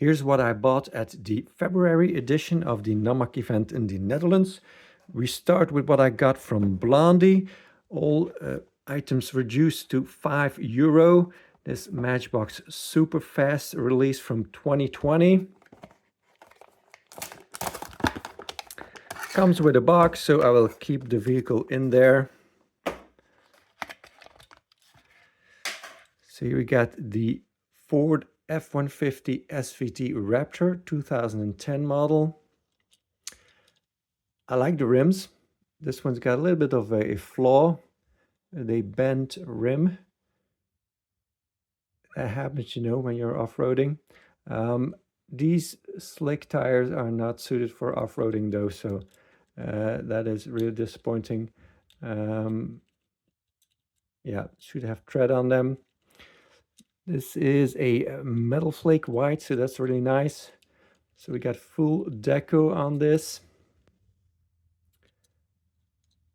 Here's what I bought at the February edition of the NAMAC event in the Netherlands. We start with what I got from Blondie. All items reduced to €5. This Matchbox super fast release from 2020. Comes with a box, so I will keep the vehicle in there. So here we got the Ford F-150 SVT Raptor 2010 model. I like the rims. This one's got a little bit of a flaw. They bent rim. That happens, you know, when you're off-roading. These slick tires are not suited for off-roading though, so that is really disappointing. Yeah, should have tread on them. This is a metal flake white, so that's really nice. So we got full deco on this.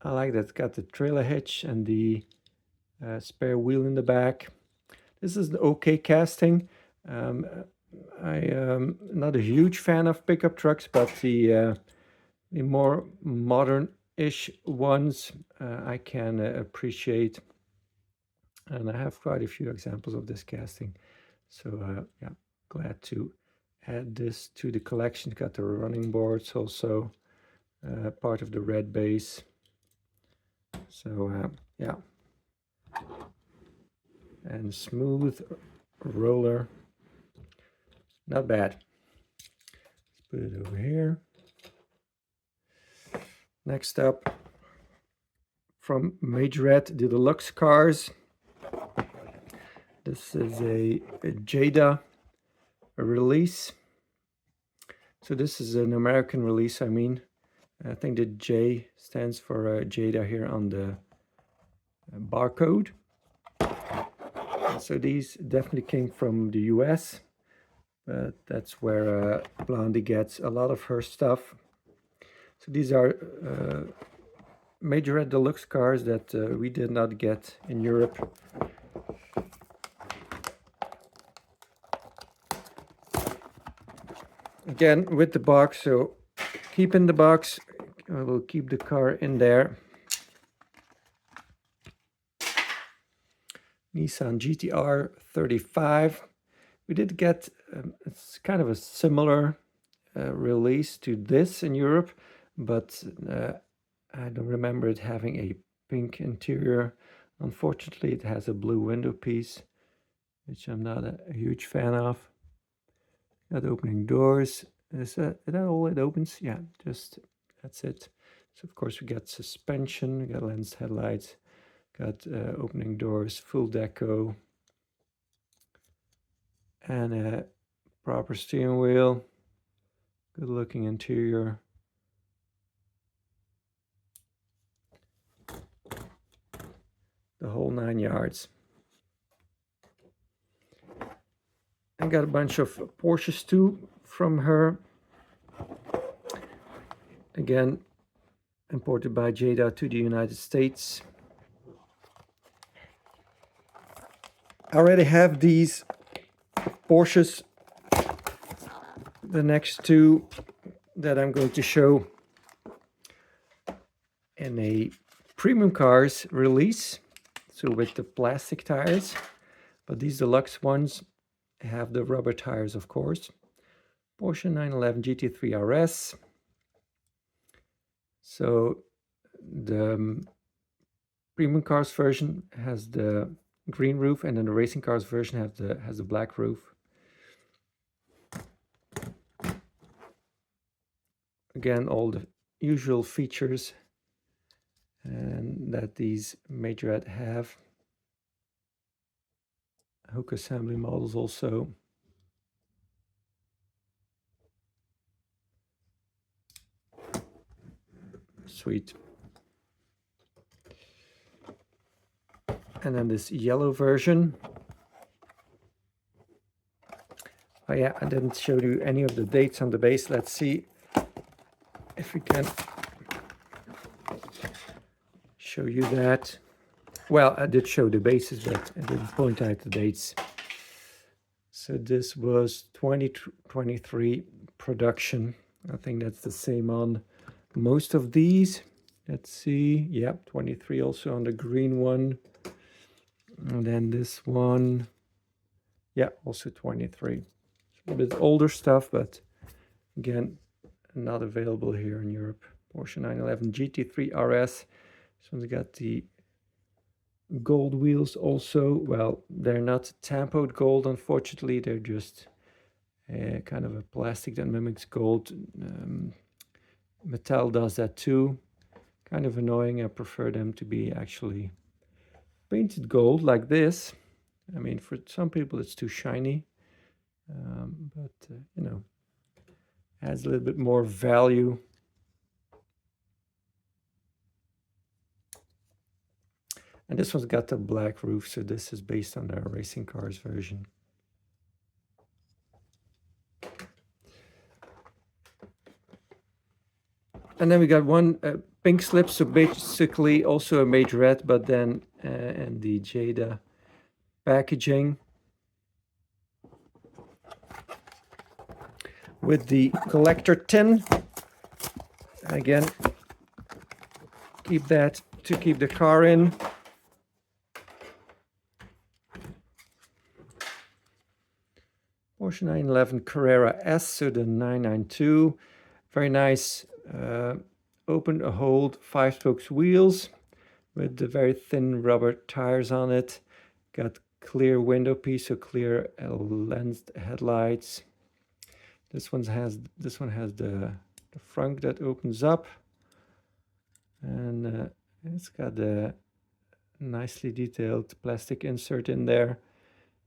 I like that it's got the trailer hitch and the spare wheel in the back. This is the OK casting. I am not a huge fan of pickup trucks, but the more modern-ish ones I can appreciate. And I have quite a few examples of this casting. So yeah, glad to add this to the collection. Got the running boards also, part of the red base. So yeah. And smooth roller. Not bad. Let's put it over here. Next up, from Majorette, the deluxe cars. This is a Jada release. So this is an American release, I mean. I think the J stands for Jada here on the barcode. So these definitely came from the US. But that's where Blondie gets a lot of her stuff. So these are Majorette deluxe cars that we did not get in Europe. Again, with the box, so keep in the box. I will keep the car in there. Nissan GTR 35. We did get, it's kind of a similar release to this in Europe, but I don't remember it having a pink interior. Unfortunately, it has a blue window piece, which I'm not a huge fan of. Got opening doors. Is that all it opens? Yeah, just that's it. So of course we got suspension, we got lens headlights, got opening doors, full deco, and a proper steering wheel. Good looking interior. The whole 9 yards. I got a bunch of Porsches too from her. Again, imported by Jada to the United States. I already have these Porsches. The next two that I'm going to show in a premium cars release. So with the plastic tires. But these deluxe ones have the rubber tires, of course. Porsche 911 GT3 RS. So the premium cars version has the green roof, and then the racing cars version has the black roof. Again, all the usual features and that these Majorette have. Hook assembly models also. Sweet. And then this yellow version. Oh yeah, I didn't show you any of the dates on the base. Let's see if we can show you that. Well, I did show the bases, but I didn't point out the dates. So this was 2023 production. I think that's the same on most of these. Let's see. Yep, 23 also on the green one. And then this one. Yeah, also 23. A bit older stuff, but again, not available here in Europe. Porsche 911 GT3 RS. This one's got the gold wheels also. Well, they're not tampoed gold, unfortunately. They're just kind of a plastic that mimics gold. Mattel does that too. Kind of annoying. I prefer them to be actually painted gold like this. I mean, for some people it's too shiny, but you know, adds a little bit more value. And this one's got the black roof, so this is based on the racing cars version. And then we got one pink slip, so basically also a Majorette, but then and the Jada packaging with the collector tin. Again, keep that to keep the car in. Porsche 911 Carrera S, so the 992. Very nice open hold 5-spokes wheels with the very thin rubber tires on it. Got clear window piece, so clear lensed headlights. This one has the front that opens up, and it's got a nicely detailed plastic insert in there.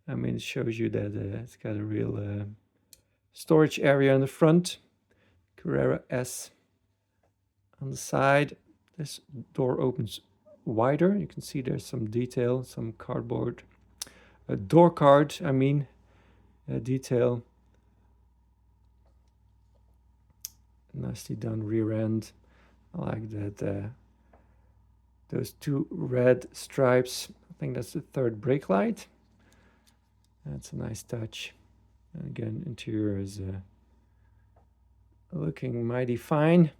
I mean, it shows you that it's got a real storage area in the front. Carrera S. On the side, this door opens wider. You can see there's some detail, some cardboard, a door card, I mean, detail. Nicely done rear end. I like that. Those two red stripes. I think that's the third brake light. That's a nice touch. And again, interior is looking mighty fine.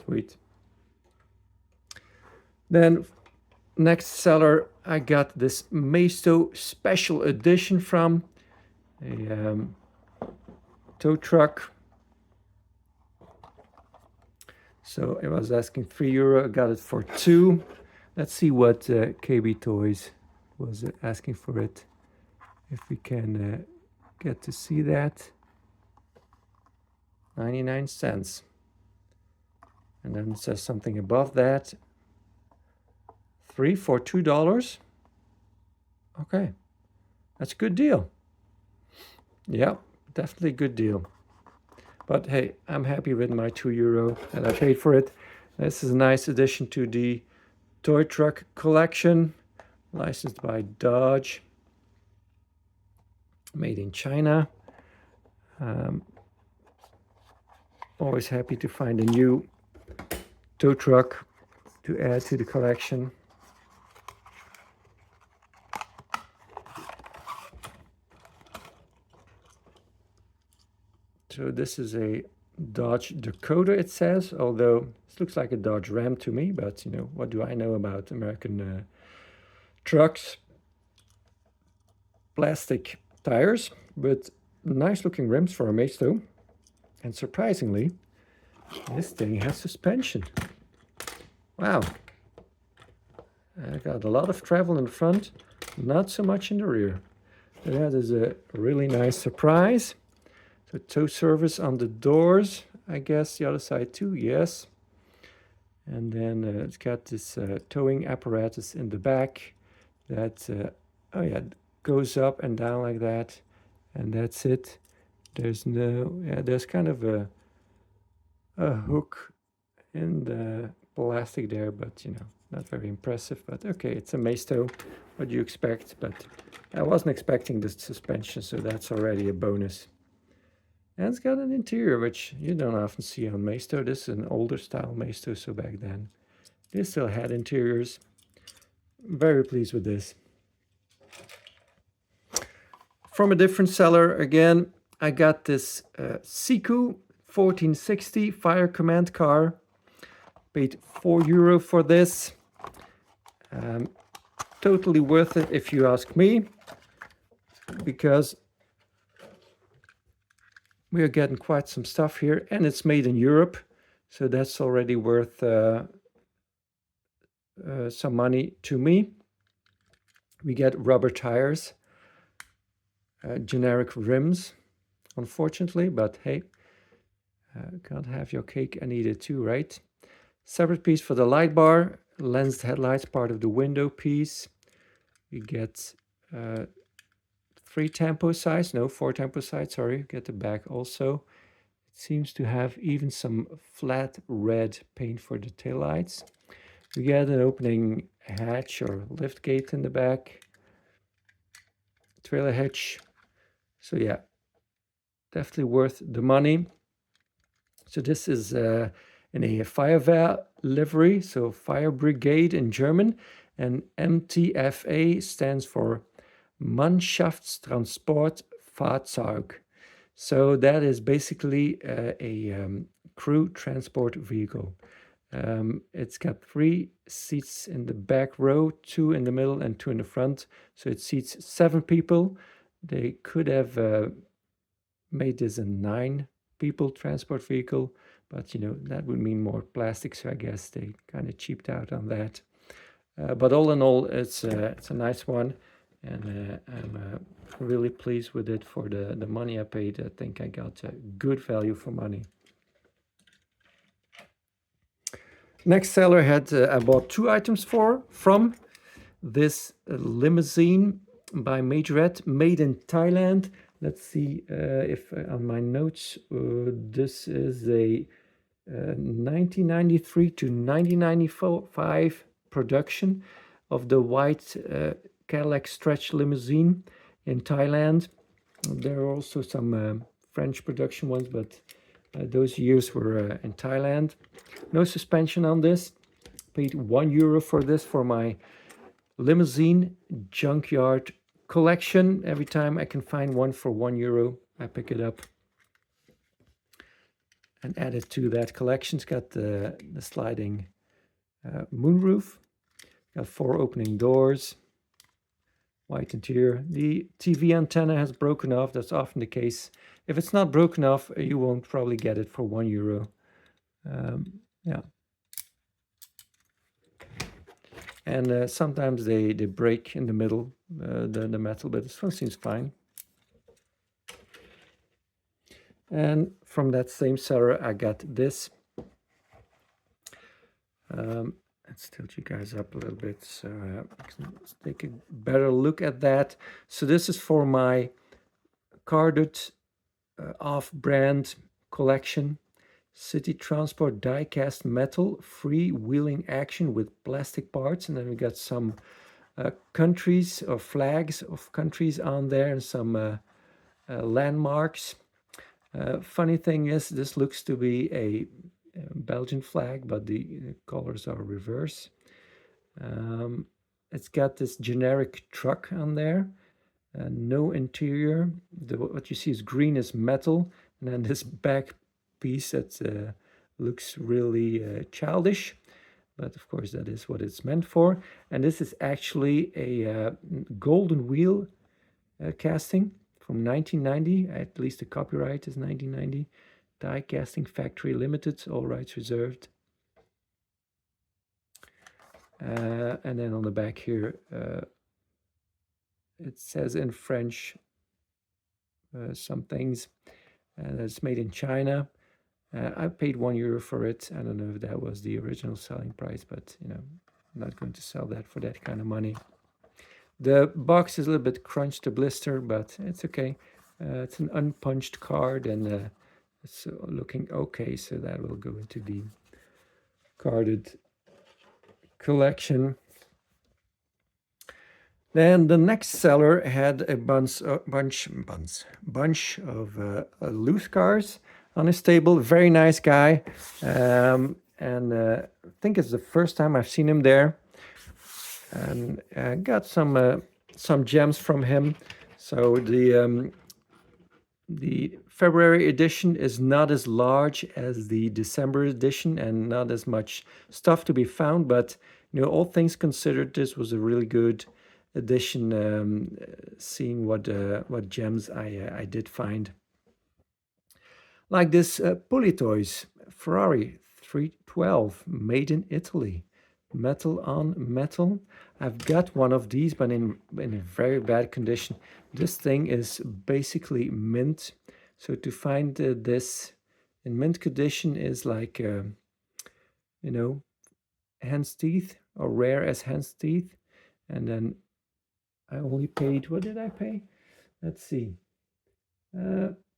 Sweet. Then next seller, I got this Maisto special edition from a tow truck. So I was asking €3, I got it for €2. Let's see what KB Toys was asking for it. If we can get to see that. 99 cents. And then it says something above that. 3 for $2. Okay, that's a good deal. Yeah, definitely a good deal. But hey, I'm happy with my €2 that I paid for it. This is a nice addition to the toy truck collection, licensed by Dodge, made in China. Always happy to find a new tow truck to add to the collection. So this is a Dodge Dakota, it says, although this looks like a Dodge Ram to me, but you know, what do I know about American trucks? Plastic tires with nice looking rims for a Maisto. And surprisingly, this thing has suspension. Wow. I got a lot of travel in the front, not so much in the rear. So that is a really nice surprise. So tow service on the doors, I guess the other side too, yes. And then it's got this towing apparatus in the back that, oh yeah, goes up and down like that. And that's it. There's no, yeah, there's kind of a hook in the plastic there, but you know, not very impressive. But okay, it's a Maisto, what do you expect? But I wasn't expecting the suspension, so that's already a bonus. And it's got an interior, which you don't often see on Maisto. This is an older style Maisto, so back then they still had interiors. Very pleased with this. From a different seller again, I got this Siku 1460 fire command car. Paid €4 for this. Totally worth it if you ask me, because we are getting quite some stuff here, and it's made in Europe, so that's already worth some money to me. We get rubber tires, generic rims, unfortunately, but hey, can't have your cake and eat it too, right? Separate piece for the light bar, lensed headlights, part of the window piece. We get 4 tempo size, sorry, get the back also. It seems to have even some flat red paint for the taillights. We get an opening hatch or lift gate in the back, trailer hitch. So yeah, definitely worth the money. So this is in a Feuerwehr livery, so fire brigade in German, and MTFA stands for Mannschaftstransportfahrzeug. So that is basically a crew transport vehicle. It's got 3 seats in the back row, 2 in the middle and 2 in the front. So it seats 7 people. They could have made this a 9 people transport vehicle, but you know, that would mean more plastic. So I guess they kind of cheaped out on that. But all in all, it's a nice one, and I'm really pleased with it for the money I paid. I think I got a good value for money. Next seller had I bought 2 items from this limousine by Majorette, made in Thailand. Let's see if on my notes, this is a 1993 to 1995 production of the white Cadillac stretch limousine in Thailand. There are also some French production ones, but those years were in Thailand. No suspension on this. Paid €1 for this for my limousine junkyard collection. Every time I can find one for €1, I pick it up and add it to that collection. It's got the sliding moonroof, got 4 opening doors, white interior. The TV antenna has broken off. That's often the case. If it's not broken off, you won't probably get it for €1. Yeah. And sometimes they break in the middle, the metal, but this one seems fine. And from that same seller, I got this. Let's tilt you guys up a little bit so let's take a better look at that. So this is for my carded off-brand collection. City Transport Diecast metal, freewheeling action with plastic parts. And then we got some countries or flags of countries on there, and some landmarks. Funny thing is, this looks to be a Belgian flag, but the colors are reverse. It's got this generic truck on there, no interior. What you see is green is metal, and then this back piece that looks really childish, but of course that is what it's meant for. And this is actually a golden wheel casting from 1990, at least the copyright is 1990. Die Casting Factory Limited, all rights reserved. And then on the back here, it says in French some things. It's made in China. I paid €1 for it. I don't know if that was the original selling price, but you know, I'm not going to sell that for that kind of money. The box is a little bit crunched to blister, but it's okay. It's an unpunched card, and it's looking okay, so that will go into the carded collection. Then the next seller had a bunch of loose cars on his table. Very nice guy, and I think it's the first time I've seen him there. and got some gems from him. So the February edition is not as large as the December edition and not as much stuff to be found, but all things considered, this was a really good edition. Seeing what gems I did find, like this pulley toys Ferrari 312, made in Italy, metal on metal. I've got one of these, but in a very bad condition. This thing is basically mint. So to find this in mint condition is like, hen's teeth, or rare as hen's teeth. And then I only paid, what did I pay? Let's see.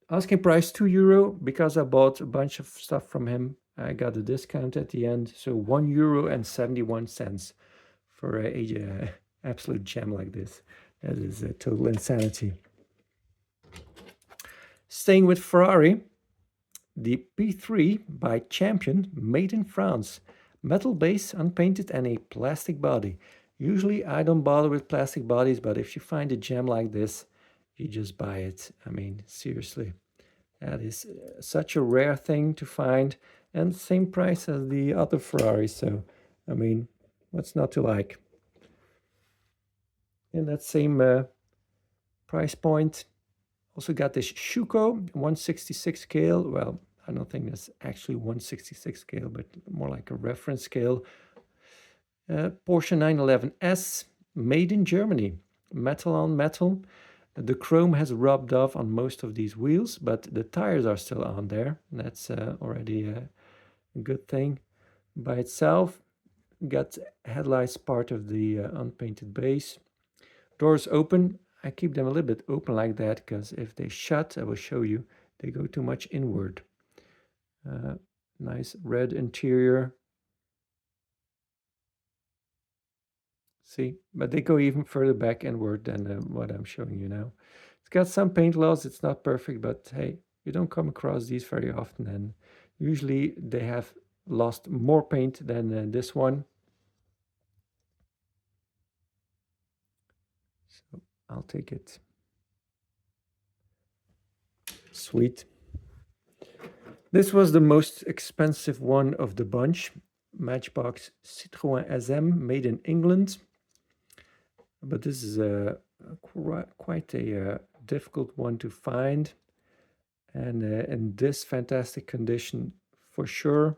Asking price €2 because I bought a bunch of stuff from him. I got a discount at the end, so €1.71 for a absolute gem like this. That is a total insanity. Staying with Ferrari, the P3 by Champion, made in France. Metal base, unpainted, and a plastic body. Usually I don't bother with plastic bodies, but if you find a gem like this, you just buy it. I mean, seriously. That is such a rare thing to find, and same price as the other Ferrari. So, I mean, what's not to like? In that same price point, also got this Schuco 166 scale. Well, I don't think that's actually 166 scale, but more like a reference scale. Porsche 911S, made in Germany, metal on metal. The chrome has rubbed off on most of these wheels, but the tires are still on there. That's already a good thing by itself. Got headlights part of the unpainted base. Doors open. I keep them a little bit open like that because if they shut, I will show you, they go too much inward. Nice red interior. See, but they go even further back inward than what I'm showing you now. It's got some paint loss. It's not perfect, but hey, you don't come across these very often, and usually they have lost more paint than this one. So I'll take it. Sweet. This was the most expensive one of the bunch. Matchbox Citroën SM, made in England. But this is quite a difficult one to find. And in this fantastic condition for sure.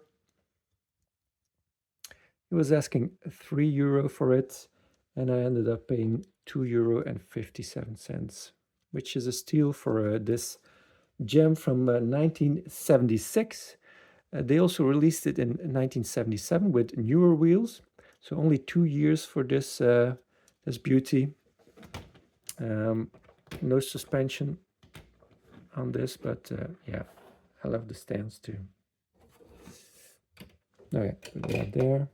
He was asking €3 for it, and I ended up paying €2.57, which is a steal for this gem from 1976. They also released it in 1977 with newer wheels, so only 2 years for this this beauty. No suspension on this, but yeah, I love the stands too. Okay, put that there.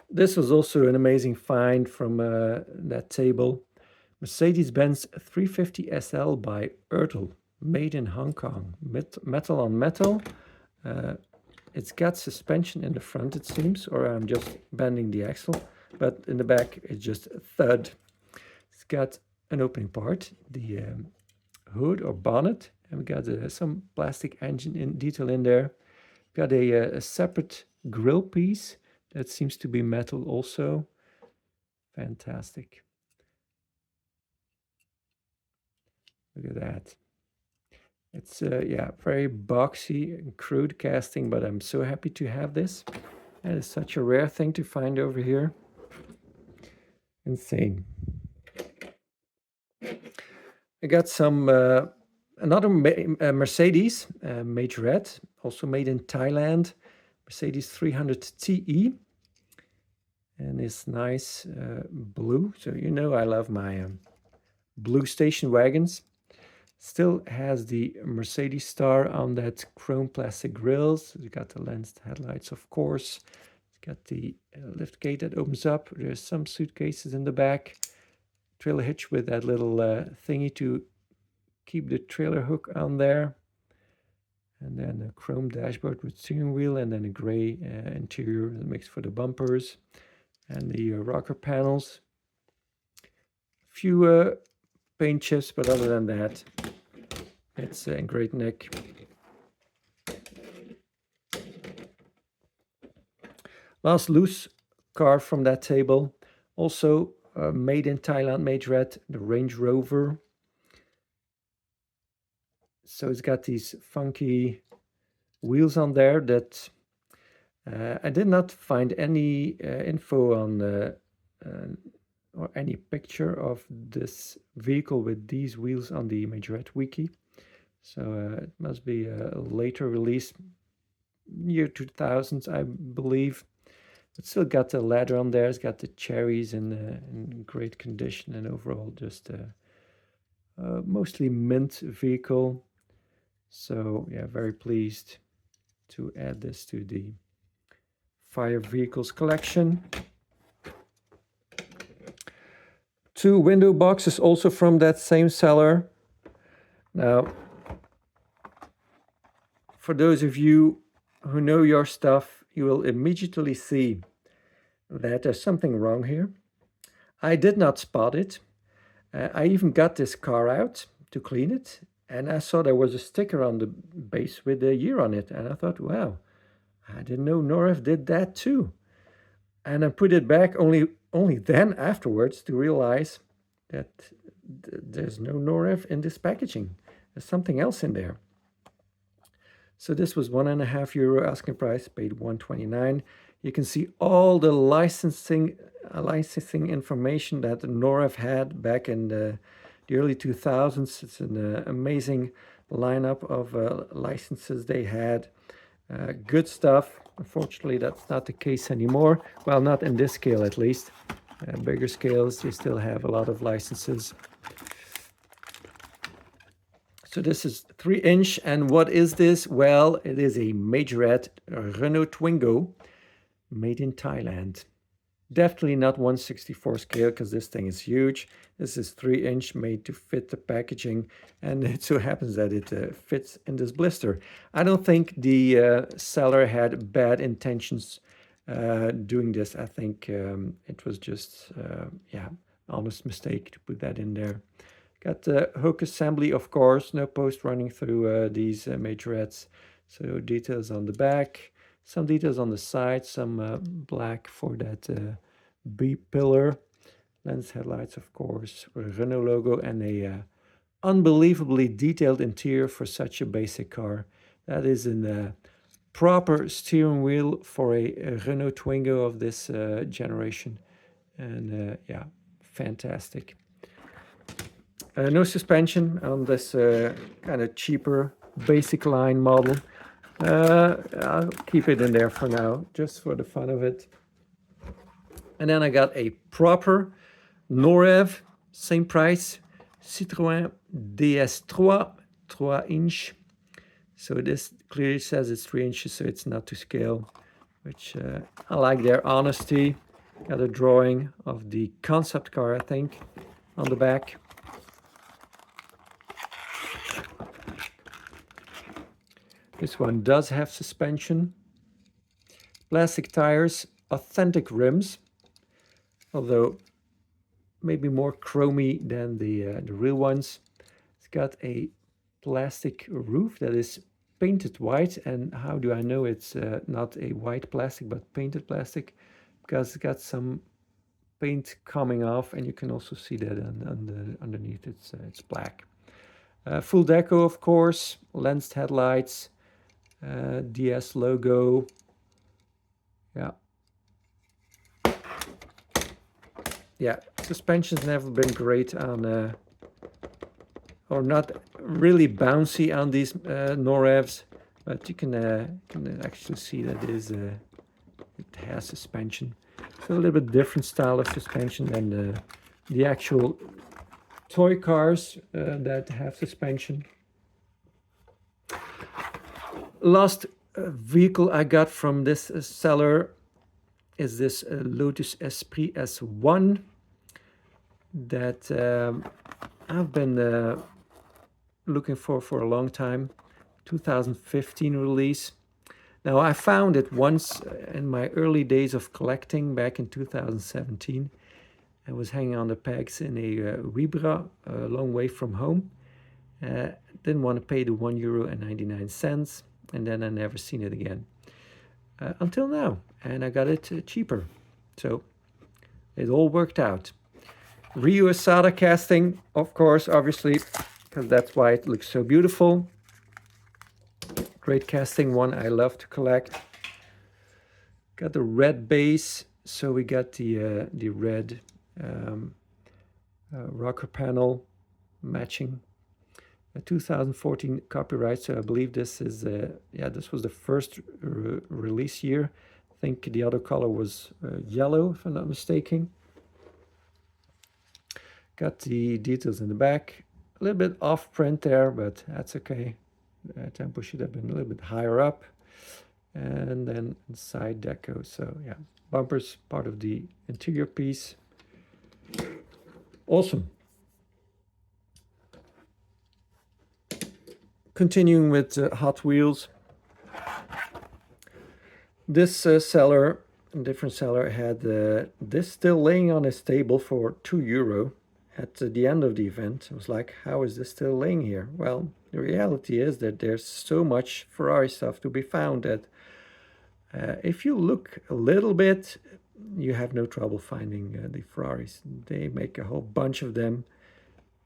This was also an amazing find from that table. Mercedes-Benz 350 SL by Ertl, made in Hong Kong. Metal on metal. It's got suspension in the front, it seems, or I'm just bending the axle, but in the back it's just a thud. It's got an opening part, the hood or bonnet, and we got some plastic engine detail in there. Got a separate grill piece that seems to be metal also. Fantastic. Look at that. It's yeah, very boxy and crude casting, but I'm so happy to have this. That is such a rare thing to find over here. Insane. I got some another Mercedes Majorette, also made in Thailand. Mercedes 300 TE, and it's nice blue. So you know I love my blue station wagons. Still has the Mercedes star on that chrome plastic grills. It's got the lensed headlights, of course. It's got the lift gate that opens up. There's some suitcases in the back. Trailer hitch with that little thingy to keep the trailer hook on there. And then a chrome dashboard with steering wheel, and then a gray interior mixed for the bumpers and the rocker panels. Few paint chips, but other than that, it's in great nick. Last loose car from that table, also made in Thailand, Majorette, the Range Rover. So it's got these funky wheels on there that I did not find any info on or any picture of this vehicle with these wheels on the Majorette wiki. So it must be a later release, year 2000s, I believe. But still got the leather on there. It's got the cherries in great condition, and overall just a mostly mint vehicle. So yeah, very pleased to add this to the Fire Vehicles collection. 2 window boxes also from that same seller. Now, for those of you who know your stuff, you will immediately see that there's something wrong here. I did not spot it. I even got this car out to clean it, and I saw there was a sticker on the base with a year on it, and I thought, wow, I didn't know Norev did that too. And I put it back only then afterwards to realize that there's no Norev in this packaging. There's something else in there. So this was €1.5 asking price, paid $129. You can see all the licensing information that Norev had back in the early 2000s. It's an amazing lineup of licenses they had. Good stuff. Unfortunately, that's not the case anymore. Well, not in this scale at least. Bigger scales, you still have a lot of licenses. So this is 3-inch, and what is this? Well, it is a Majorette Renault Twingo made in Thailand. Definitely not 1/64 scale, because this thing is huge. This is 3-inch, made to fit the packaging, and it so happens that it fits in this blister. I don't think the seller had bad intentions doing this. I think it was just, yeah, honest mistake to put that in there. Got the hook assembly, of course, no post running through these Majorettes. So details on the back, some details on the side, some black for that B pillar. Lens headlights, of course, Renault logo, and a unbelievably detailed interior for such a basic car. That is a proper steering wheel for a Renault Twingo of this generation. And yeah, fantastic. No suspension on this kind of cheaper basic line model. I'll keep it in there for now, just for the fun of it. And then I got a proper Norev, same price, Citroën DS3, 3-inch. So this clearly says it's 3 inches, so it's not to scale, which I like their honesty. Got a drawing of the concept car, I think, on the back. This one does have suspension. Plastic tires, authentic rims, although maybe more chromy than the real ones. It's got a plastic roof that is painted white, and how do I know it's not a white plastic but painted plastic? Because it's got some paint coming off, and you can also see that underneath it's black. Full deco, of course, lensed headlights, DS logo. Yeah. Yeah, suspension's never been great on, or not really bouncy on these Norevs, but you can actually see that it has suspension. So a little bit different style of suspension than the actual toy cars that have suspension. Last vehicle I got from this seller is this Lotus Esprit S1 that I've been looking for a long time. 2015 release. Now, I found it once in my early days of collecting back in 2017. I was hanging on the pegs in a Vibra, a long way from home. Didn't want to pay the €1.99, and then I never seen it again. Until now, and I got it cheaper. So it all worked out. Ryu Asada casting, of course, obviously, because that's why it looks so beautiful. Great casting, one I love to collect. Got the red base, so we got the red rocker panel matching. A 2014 copyright, so I believe this is this was the first release year. I think the other color was yellow, if I'm not mistaken. Got the details in the back. A little bit off print there, but that's okay. Tempo should have been a little bit higher up. And then side deco. So yeah, bumpers part of the interior piece. Awesome. Continuing with Hot Wheels. This seller, a different seller, had this still laying on his table for €2 at the end of the event. I was like, how is this still laying here? Well, the reality is that there's so much Ferrari stuff to be found that if you look a little bit, you have no trouble finding the Ferraris. They make a whole bunch of them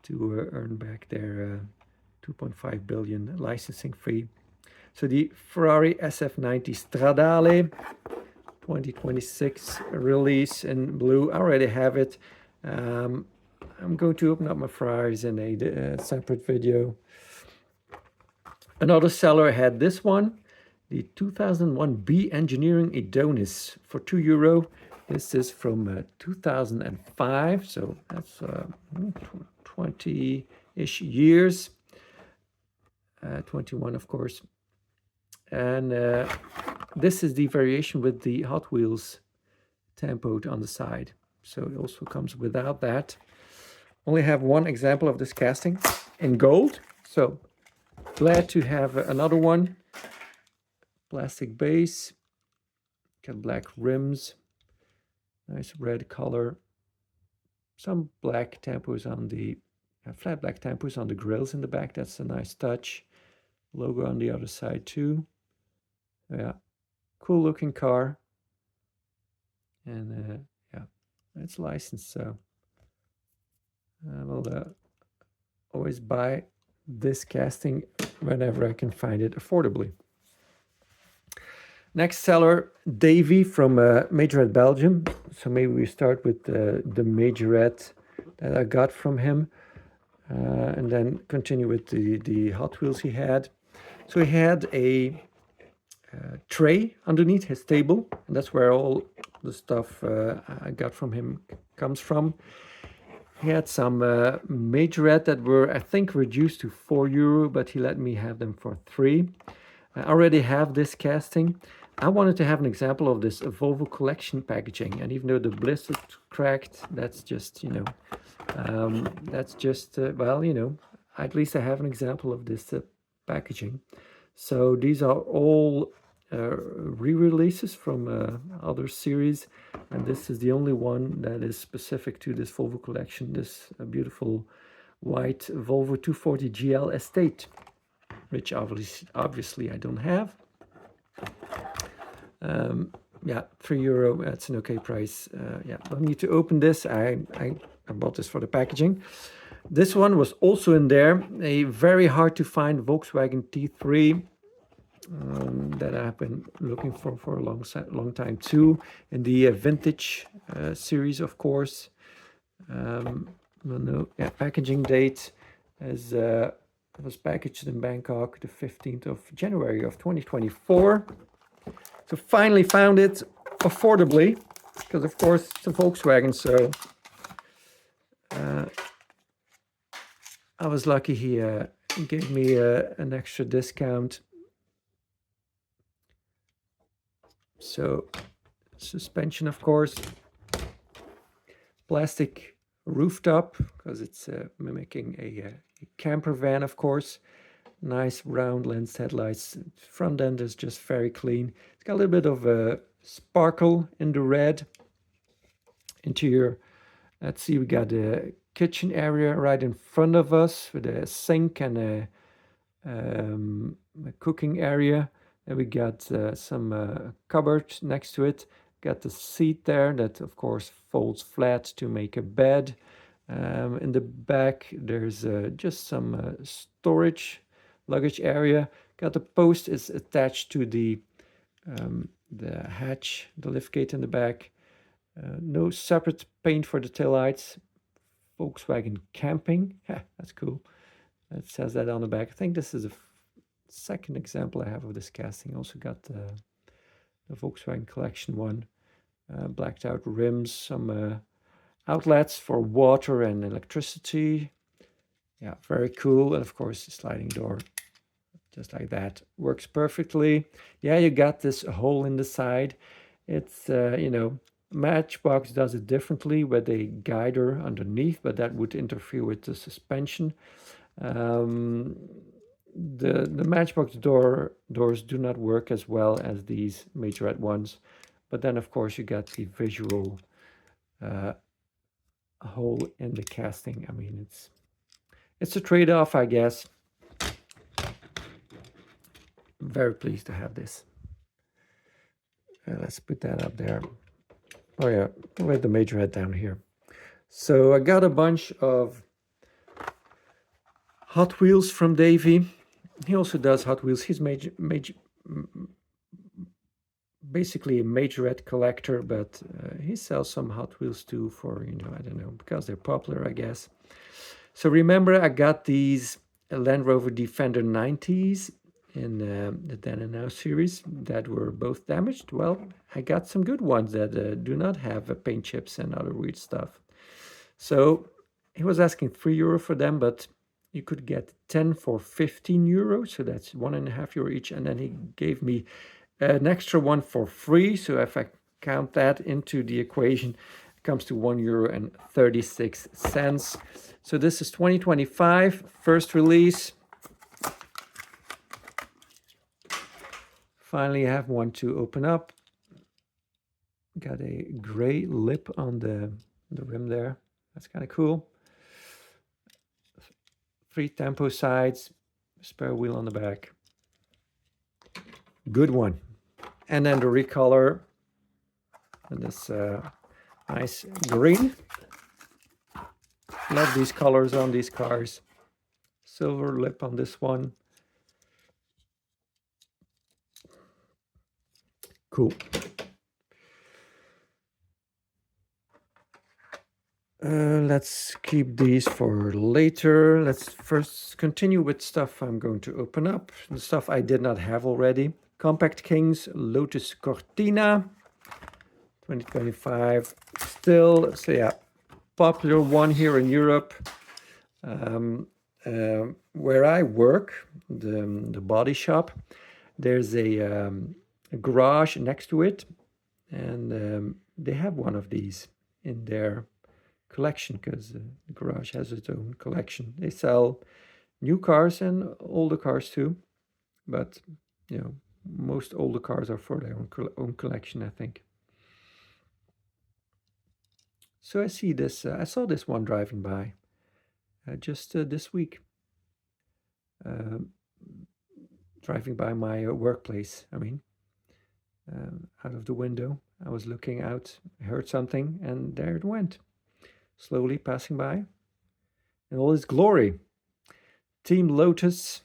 to earn back their 2.5 billion licensing fee. So the Ferrari SF90 Stradale 2026 release in blue. I already have it. I'm going to open up my Ferraris in a separate video. Another seller had this one, the 2001 B Engineering Adonis for €2. This is from 2005, so that's 20-ish years. 21, of course. And this is the variation with the Hot Wheels tempo on the side. So it also comes without that. Only have one example of this casting in gold. So glad to have another one. Plastic base. Got black rims. Nice red color. Some black tempos on the flat black tempos on the grills in the back. That's a nice touch. Logo on the other side too. Yeah, cool looking car. And yeah, it's licensed, so I will always buy this casting whenever I can find it affordably. Next seller, Davy from Majorette, Belgium. So maybe we start with the Majorette that I got from him. And then continue with the Hot Wheels he had. So he had a tray underneath his table, and that's where all the stuff I got from him comes from. He had some Majorette that were, I think, reduced to €4, but he let me have them for $3. I already have this casting. I wanted to have an example of this Volvo collection packaging, and even though the blister cracked, that's just, well, at least I have an example of this packaging. So these are all re-releases from other series, and this is the only one that is specific to this Volvo collection, this beautiful white Volvo 240 GL Estate, which obviously I don't have. Yeah, €3, that's an okay price. Yeah, don't need to open this. I bought this for the packaging. This one was also in there, a very hard to find Volkswagen T3 that I've been looking for a long time too, in the vintage series, of course. Yeah, packaging date is was packaged in Bangkok the 15th of January of 2024. So finally found it affordably, because of course it's a Volkswagen, so I was lucky he gave me an extra discount. So suspension, of course, plastic rooftop, because it's mimicking a camper van, of course. nice round lens headlights. Front end is just very clean. It's got a little bit of a sparkle in the red. Interior, let's see, we got a kitchen area right in front of us with a sink and a cooking area. And we got some cupboard next to it. Got the seat there that of course folds flat to make a bed. In the back there's just some storage luggage area. Got the post is attached to the hatch, the lift gate in the back. No separate paint for the taillights. Volkswagen Camping. That's cool. It says that on the back. I think this is a second example I have of this casting. Also got the Volkswagen Collection one. Blacked out rims, some outlets for water and electricity. Yeah, very cool. And of course, the sliding door, just like that. Works perfectly. Yeah, you got this hole in the side. It's, you know, Matchbox does it differently with a guider underneath, but that would interfere with the suspension. The Matchbox doors do not work as well as these Majorette ones, but then of course you got the visual hole in the casting. I mean, it's a trade-off, I guess. Very pleased to have this. Let's put that up there. Oh yeah, we have the Majorette down here. So I got a bunch of Hot Wheels from Davey. He also does Hot Wheels. He's basically a Majorette collector, but he sells some Hot Wheels too for, you know, I don't know, because they're popular, I guess. So remember, I got these Land Rover Defender 90s in the Then and Now series that were both damaged. Well, I got some good ones that do not have paint chips and other weird stuff. So he was asking €3 for them, but you could get 10 for €15, so that's €1.50 each. And then he gave me an extra one for free. So if I count that into the equation, it comes to €1.36. So this is 2025, first release. Finally, I have one to open up. Got a gray lip on the rim there. That's kind of cool. 3 tempo sides, spare wheel on the back. Good one. And then the recolor, and this nice green. Love these colors on these cars. Silver lip on this one. Cool. Let's keep these for later. Let's first continue with stuff I'm going to open up. The stuff I did not have already. Compact Kings Lotus Cortina 2025 still. So yeah, popular one here in Europe. Where I work, the body shop, there's a garage next to it, and they have one of these in their collection because the garage has its own collection. They sell new cars and older cars too, but you know, most older cars are for their own collection, I think. So I see this. I saw this one driving by just this week. Driving by my workplace. I mean, out of the window, I was looking out, heard something, and there it went, slowly passing by in all its glory. Team Lotus.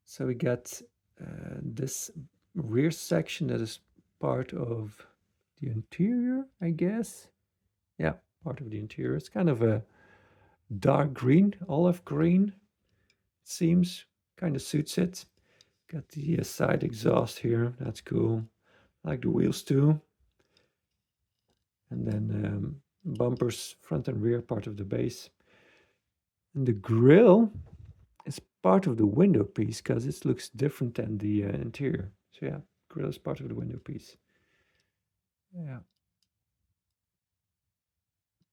So we got this rear section that is part of the interior, I guess. Yeah, part of the interior. It's kind of a dark green, olive green. It seems kind of suits it. Got the side exhaust here. That's cool. I like the wheels too. And then bumpers, front and rear, part of the base. And the grille is part of the window piece because it looks different than the interior. So yeah, grille is part of the window piece. Yeah.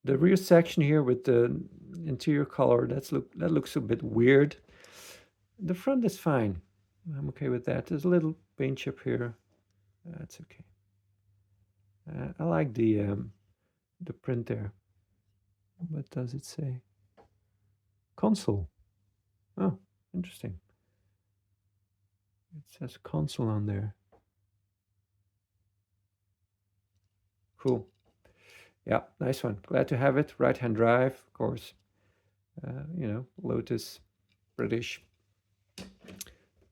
The rear section here with the interior color, that looks a bit weird. The front is fine. I'm okay with that. There's a little paint chip here. That's okay. I like the print there. What does it say? Console. Oh, interesting. It says console on there. Cool. Yeah, nice one. Glad to have it. Right-hand drive, of course. You know, Lotus, British.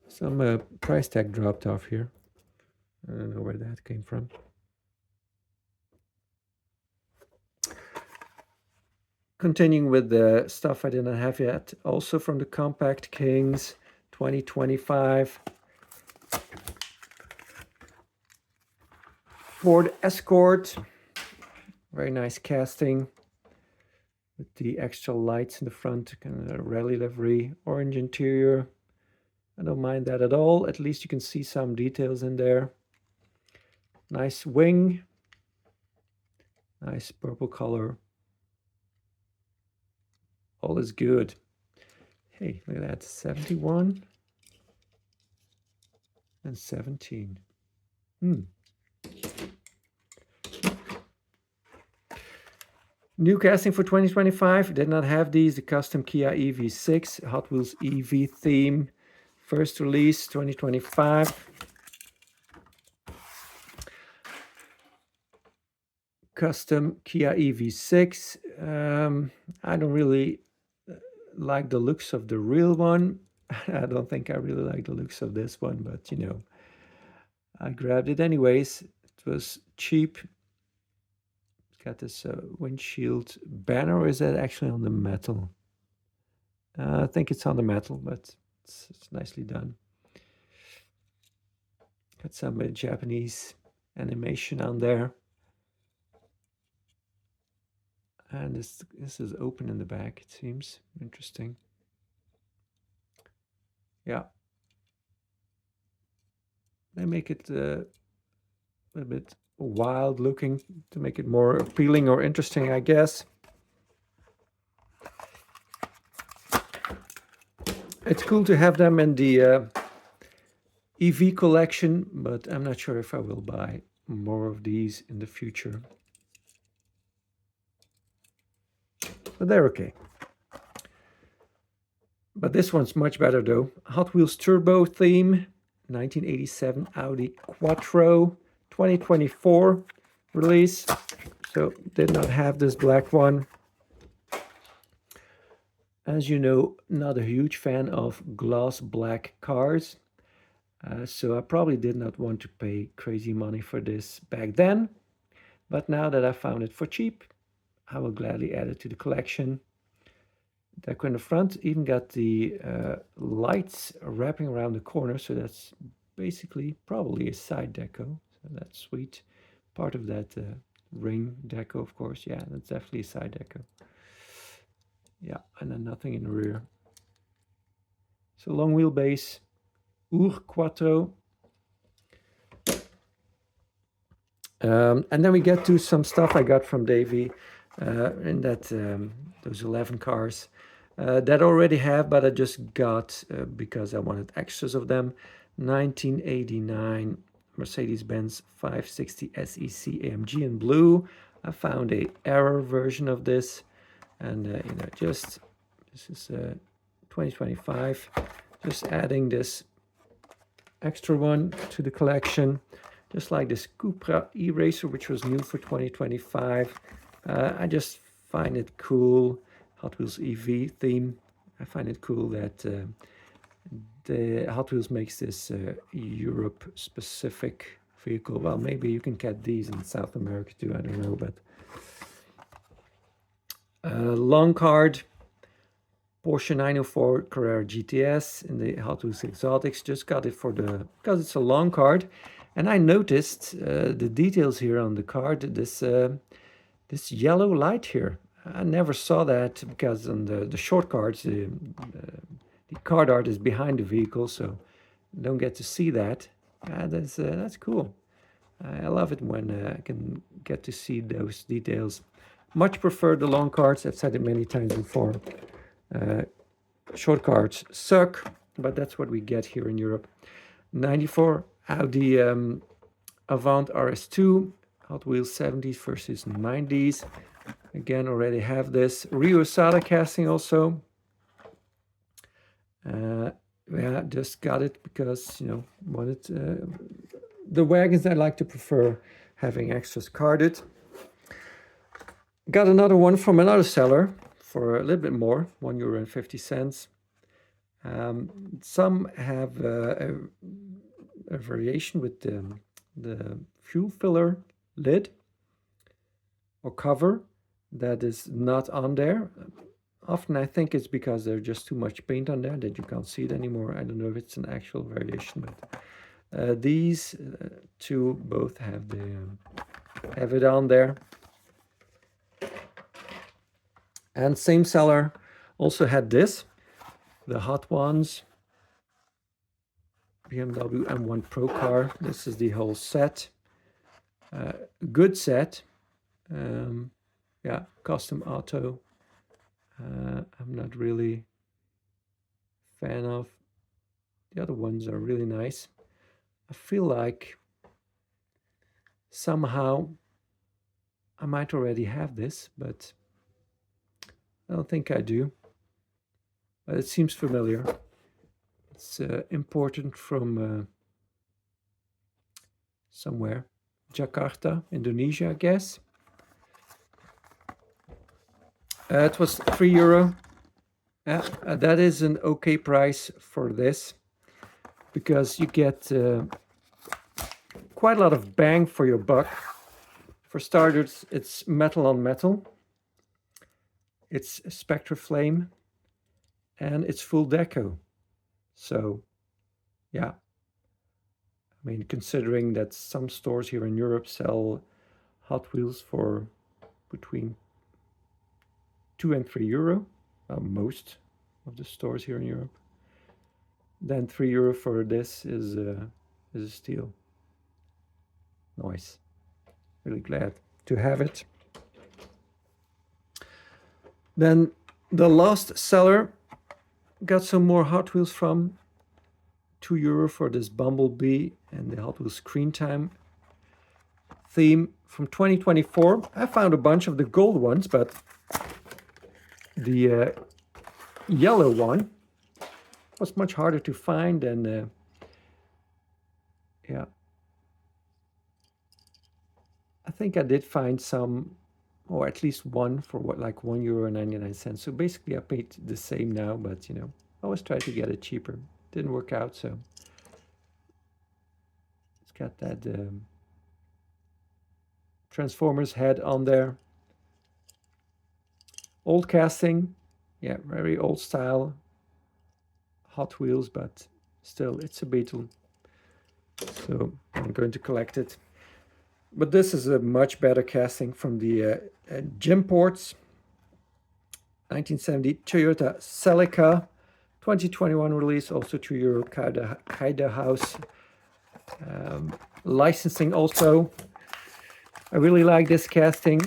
Some price tag dropped off here. I don't know where that came from. Continuing with the stuff I didn't have yet, also from the Compact Kings 2025. Ford Escort, very nice casting with the extra lights in the front, kind of a rally livery, orange interior. I don't mind that at all. At least you can see some details in there. Nice wing, nice purple color. All is good. Hey, look at that, 71 and 17. New casting for 2025. Did not have these. The custom Kia EV6 Hot Wheels EV theme. First release 2025. Custom Kia EV6. I don't really like the looks of the real one. I don't think I really like the looks of this one, but you know, I grabbed it anyways. It was cheap. Got this windshield banner, or is that actually on the metal? I think it's on the metal, but it's nicely done. Got some Japanese animation on there. And this is open in the back, it seems. Interesting. Yeah. They make it a bit wild looking to make it more appealing or interesting, I guess. It's cool to have them in the EV collection, but I'm not sure if I will buy more of these in the future. But they're okay. But this one's much better though. Hot Wheels Turbo theme, 1987 Audi Quattro, 2024 release. So did not have this black one. As you know, not a huge fan of gloss black cars. So I probably did not want to pay crazy money for this back then. But now that I found it for cheap, I will gladly add it to the collection. Deco in the front even got the lights wrapping around the corner, so that's basically probably a side deco. So that's sweet. Part of that ring deco, of course. Yeah, that's definitely a side deco. Yeah, and then nothing in the rear. So long wheelbase, Ur Quattro. And then we get to some stuff I got from Davey in that those 11 cars that I already have, but I just got because I wanted extras of them. 1989 Mercedes-Benz 560 SEC AMG in blue. I found a error version of this, and you know, just this is 2025. Just adding this extra one to the collection. Just like this Cupra E-Racer, which was new for 2025. I just find it cool. Hot Wheels EV theme. I find it cool that the Hot Wheels makes this Europe-specific vehicle. Well, maybe you can get these in South America too. I don't know, but long card. Porsche 904 Carrera GTS in the Hot Wheels Exotics. Just got it for the because it's a long card. And I noticed the details here on the card, this yellow light here. I never saw that because on the short cards, the card art is behind the vehicle, so you don't get to see that. That's cool. I love it when I can get to see those details. Much prefer the long cards. I've said it many times before. Short cards suck. but that's what we get here in Europe. 94 Audi Avant RS2, Hot Wheels 70s versus 90s. Again, already have this. Rio Sada casting also. Yeah, just got it because, you know, wanted the wagons I like to prefer having extras carded. Got another one from another seller for a little bit more, €1.50. Some have a variation with the fuel filler lid or cover that is not on there. Often I think it's because there's just too much paint on there that you can't see it anymore. I don't know if it's an actual variation, but these two both have it on there. And same seller also had this, the Hot Ones BMW M1 Pro car. This is the whole set. Good set. Yeah, custom auto. I'm not really a fan of. The other ones are really nice. I feel like somehow I might already have this, but I don't think I do. But it seems familiar. It's imported from somewhere. Jakarta, Indonesia, I guess. It was €3. That is an okay price for this because you get quite a lot of bang for your buck. For starters, it's metal on metal. It's Spectre Flame and it's full deco. So, yeah. I mean, considering that some stores here in Europe sell Hot Wheels for between €2 and €3, most of the stores here in Europe, then €3 for this is a steal. Nice. Really glad to have it. Then the last seller got some more Hot Wheels from. €2 for this Bumblebee and the Hot Wheels Screen Time theme from 2024. I found a bunch of the gold ones, but the yellow one was much harder to find, and yeah, I think I did find some, or at least one for what, like €1.99. So basically I paid the same now, but you know, I always try to get it cheaper. Didn't work out, so it's got that Transformers head on there. Old casting, yeah, very old style Hot Wheels, but still it's a Beetle, so I'm going to collect it. But this is a much better casting from the Gym Ports 1970 Toyota Celica, 2021 release, also €2 Kaida House licensing also. I really like this casting.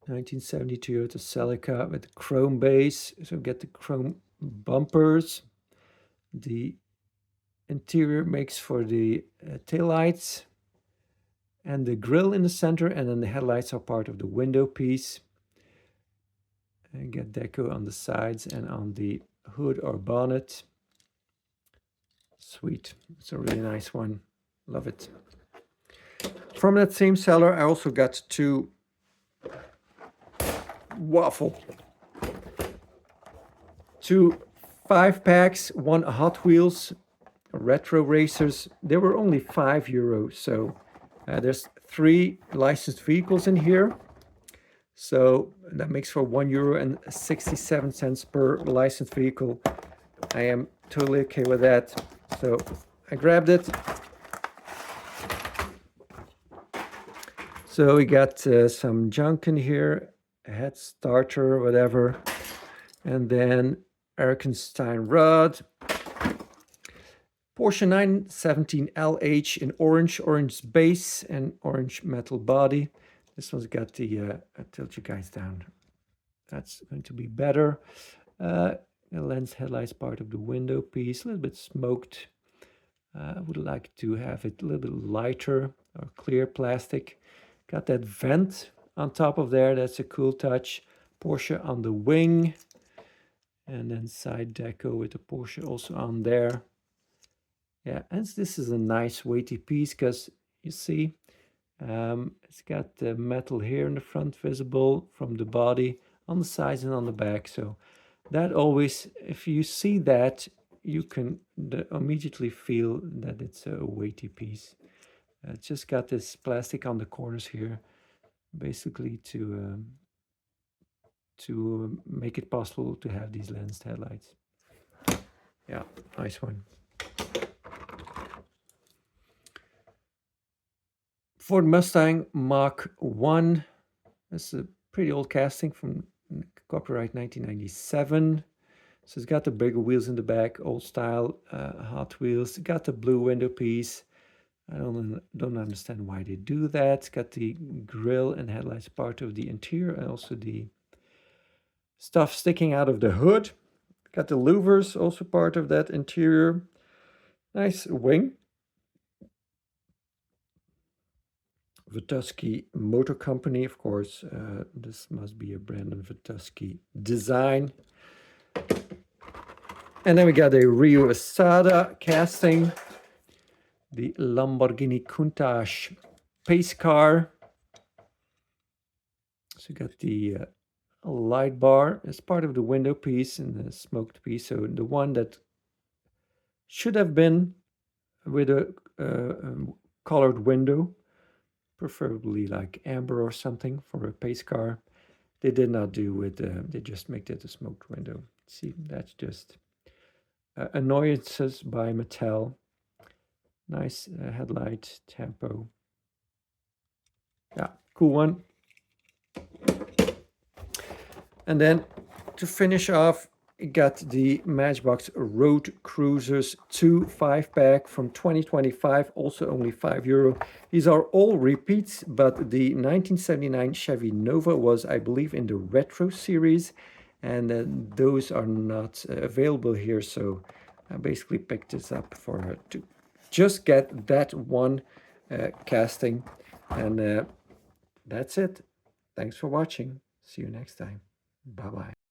'70 Toyota Celica with the chrome base, so get the chrome bumpers. The interior makes for the taillights and the grille in the center, and then the headlights are part of the window piece. And get deco on the sides and on the hood or bonnet. Sweet, it's a really nice one. Love it. From that same seller, I also got two two 5-packs, one Hot Wheels Retro Racers. They were only €5, so there's 3 licensed vehicles in here. So that makes for €1.67 per licensed vehicle. I am totally okay with that. So I grabbed it. So we got some junk in here, a head starter, whatever. And then Erkenstein rod. Porsche 917 LH in orange base and orange metal body. This one's got the, I'll tilt you guys down That's going to be better. The lens headlights part of the window piece, a little bit smoked. I would like to have it a little bit lighter or clear plastic. Got that vent on top of there, that's a cool touch. Porsche on the wing. And then side deco with the Porsche also on there. Yeah, and this is a nice weighty piece because you see, it's got the metal here in the front visible from the body on the sides and on the back. So that always, if you see that, you can immediately feel that it's a weighty piece. It's just got this plastic on the corners here, basically to make it possible to have these lensed headlights. Yeah, nice one. Ford Mustang Mach 1. This is a pretty old casting from copyright 1997. So it's got the bigger wheels in the back, old style Hot Wheels. It's got the blue window piece. I don't understand why they do that. It's got the grille and headlights part of the interior and also the stuff sticking out of the hood. Got the louvers, also part of that interior. Nice wing. Vitosky Motor Company, of course. This must be a Brandon Vitosky design. And then we got a Rio Asada casting. The Lamborghini Countach pace car. So you got the light bar as part of the window piece and the smoked piece. So the one that should have been with a colored window, preferably like amber or something for a pace car. They did not do with, they just made it a smoked window. See, that's just annoyances by Mattel. Nice headlight tempo. Yeah, cool one. And then to finish off, you got the Matchbox Road Cruisers 2 5-pack from 2025, also only €5. These are all repeats, but the 1979 Chevy Nova was, I believe, in the Retro series, and those are not available here, so I basically picked this up for to just get that one casting, and that's it. Thanks for watching. See you next time. Bye-bye.